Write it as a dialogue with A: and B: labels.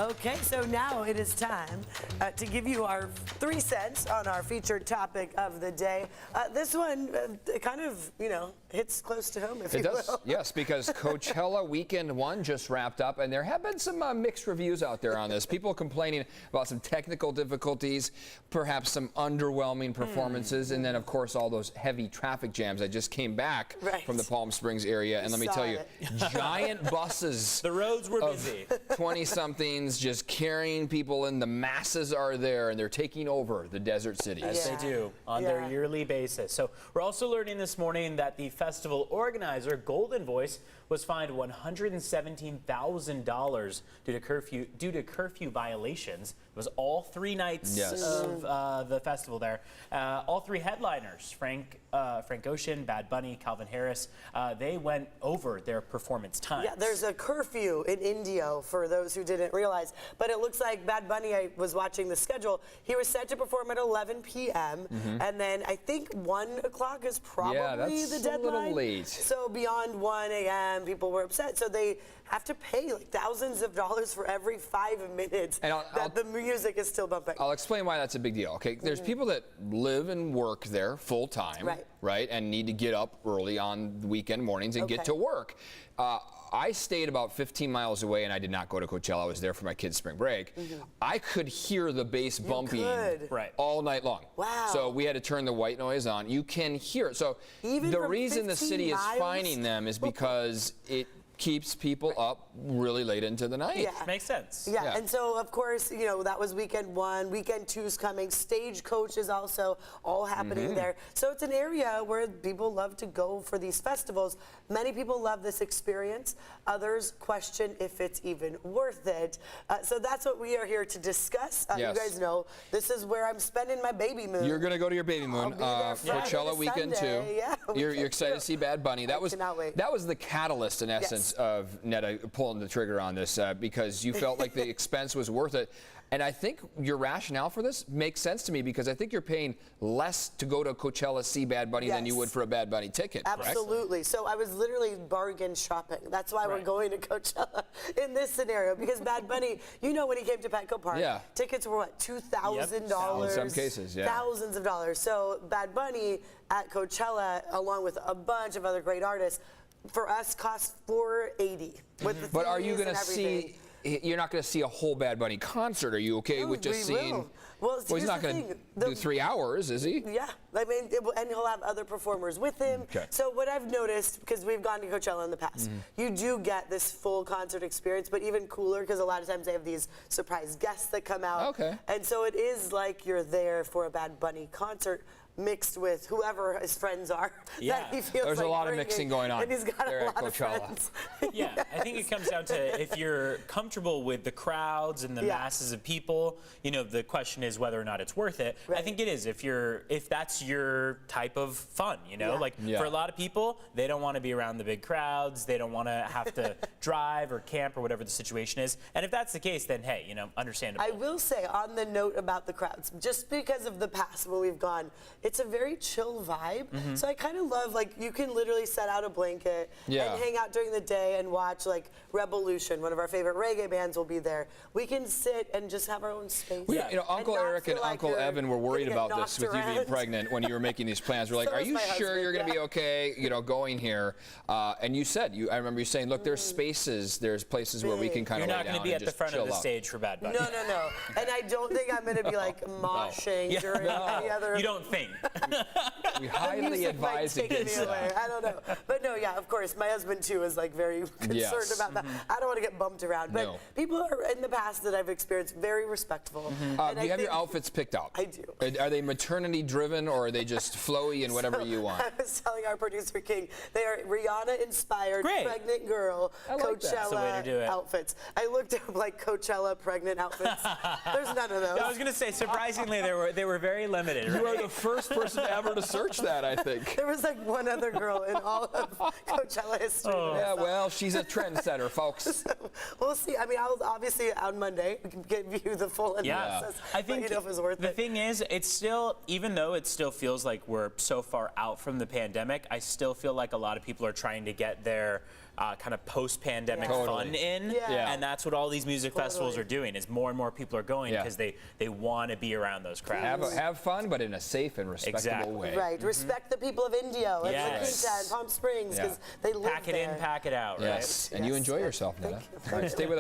A: Okay, so now it is time to give you our 3 cents on our featured topic of the day. This one kind of, hits close to home, if you will.
B: Yes, because Coachella Weekend 1 just wrapped up, and there have been some mixed reviews out there on this. People complaining about some technical difficulties, perhaps some underwhelming performances, and then, of course, all those heavy traffic jams. I just came back from the Palm Springs area, and let me tell you, giant buses.
C: The roads were busy.
B: 20-somethings just carrying people in. The masses are there, and they're taking over the desert cities.
C: As they do on their yearly basis. So we're also learning this morning that the festival organizer, Golden Voice, was fined $117,000 due to curfew violations. It was all 3 nights of the festival there. All 3 headliners, Frank Ocean, Bad Bunny, Calvin Harris, they went over their performance times.
A: Yeah, there's a curfew in Indio for those who didn't realize. But it looks like Bad Bunny, I was watching the schedule, he was set to perform at 11 p.m. And then I think 1 o'clock is probably the deadline.
B: A little late.
A: So beyond 1 a.m. people were upset. So they have to pay like thousands of dollars for every 5 minutes that the music is still bumping.
B: I'll explain why that's a big deal. Okay, there's people that live and work there full time, right, and need to get up early on weekend mornings and get to work. I stayed about 15 miles away, and I did not go to Coachella. I was there for my kids' spring break. I could hear the bass bumping all night long.
A: Wow.
B: So we had to turn the white noise on. You can hear it. So the reason the city is fining them is because it keeps people up really late into the night.
A: Yeah.
C: Makes sense.
A: Yeah, and so of course, that was weekend 1. Weekend 2's coming. Stagecoach is also all happening there. So it's an area where people love to go for these festivals. Many people love this experience. Others question if it's even worth it. So that's what we are here to discuss. You guys know this is where I'm spending my baby moon.
B: You're going to go to your baby moon. Coachella weekend 2.
A: Yeah,
B: you're excited to see Bad Bunny. That was the catalyst in essence of Neda pulling the trigger on this because you felt like the expense was worth it. And I think your rationale for this makes sense to me because I think you're paying less to go to Coachella see Bad Bunny than you would for a Bad Bunny ticket.
A: Absolutely. Correct? So I was literally bargain shopping. That's why we're going to Coachella in this scenario because Bad Bunny, when he came to Petco Park, tickets were what, $2,000?
B: In some cases,
A: thousands of dollars. So Bad Bunny at Coachella, along with a bunch of other great artists, for us cost $480 with the
B: But are you going to see? You're not going to see a whole Bad Bunny concert. Are you okay with just seeing? Well, he's not going to do 3 hours, is he?
A: Yeah, and he'll have other performers with him. So what I've noticed, because we've gone to Coachella in the past, you do get this full concert experience, but even cooler because a lot of times they have these surprise guests that come out. And so it is like you're there for a Bad Bunny concert, mixed with whoever his friends are. That he feels
B: there's a lot of mixing going on.
A: And he's got a lot of friends.
C: I think it comes down to if you're comfortable with the crowds and the masses of people, the question is whether or not it's worth it. I think it is if that's your type of fun, for a lot of people, they don't want to be around the big crowds. They don't want to have to drive or camp or whatever the situation is. And if that's the case, then hey, understandable.
A: I will say on the note about the crowds, just because of the past when we've gone, it's a very chill vibe. So I kind of love, you can literally set out a blanket and hang out during the day and watch, Revolution, one of our favorite reggae bands will be there. We can sit and just have our own space.
B: Uncle Eric and Uncle Evan were worried about this with you being pregnant when you were making these plans. We're like, are you sure you're going to be okay, going here? And you said, I remember you saying, look, there's spaces, there's places where we can kind of lay down.
C: You're not going to be at the front of the stage for Bad Bunny.
A: No. And I don't think I'm going to be moshing during any other.
C: You don't think.
B: We highly advise against that.
A: I don't know. But no, of course, my husband too is very concerned about that. I don't want to get bumped around. But people are in the past that I've experienced very respectful.
B: Do you have your outfits picked out?
A: I do.
B: Are they maternity driven or are they just flowy and whatever you want?
A: I was telling our producer King, they are Rihanna inspired pregnant girl Coachella outfits. I looked up Coachella pregnant outfits. There's none of those.
C: I was going to say, surprisingly, they were very limited.
B: You are the first person ever to search that, I think.
A: There was one other girl in all of Coachella history.
B: Yeah, well, she's a trendsetter, folks.
A: So, we'll see. I'll obviously on Monday give you the full analysis.
C: I think
A: if it's worth
C: the thing is, it's still, even though it still feels like we're so far out from the pandemic, I still feel like a lot of people are trying to get their kind of post-pandemic
A: Yeah.
C: fun
B: Totally.
C: in.
A: Yeah.
C: And that's what all these music festivals are doing, is more and more people are going
B: Yeah.
C: because they want to be around those crowds.
B: Have fun, but in a safe and respectable
C: Exactly.
B: way.
A: Right. Respect the people of Indio and La
C: Yes.
A: Quinta and Palm Springs because they live
C: Pack it
A: there.
C: in, pack it out, right?
B: Yes, and you
A: Yes,
B: enjoy
A: yes.
B: yourself, Neda.
A: Thank you.
B: All right, stay with us.